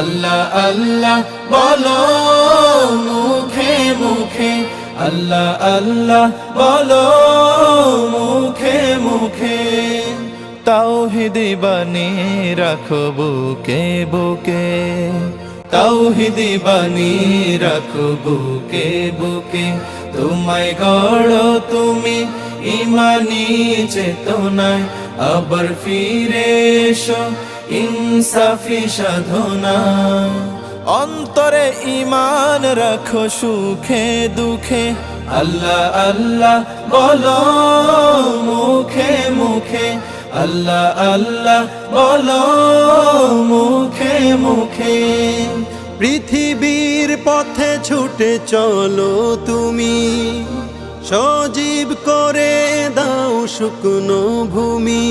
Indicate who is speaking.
Speaker 1: আল্লাহ আল্লাহ বলো মুখে মুখে, আল্লাহ আল্লাহ বলো মুখে মুখে। তাওহীদি বাণী রাখো বুকে বুকে, তাওহীদি বাণী রাখো বুকে বুকে। তোমায় গড়ো তুমি ইমানি চেতনায়, আবার ফিরে এসো ইনসাফি সাধনা। অন্তরে ঈমান রাখো সুখে দুঃখে, আল্লাহ আল্লাহ বলো মুখে মুখে, আল্লাহ আল্লাহ বলো মুখে মুখে।
Speaker 2: পৃথিবীর পথে ছুটে চলো তুমি, সজীব করে দাও শুকনো ভূমি।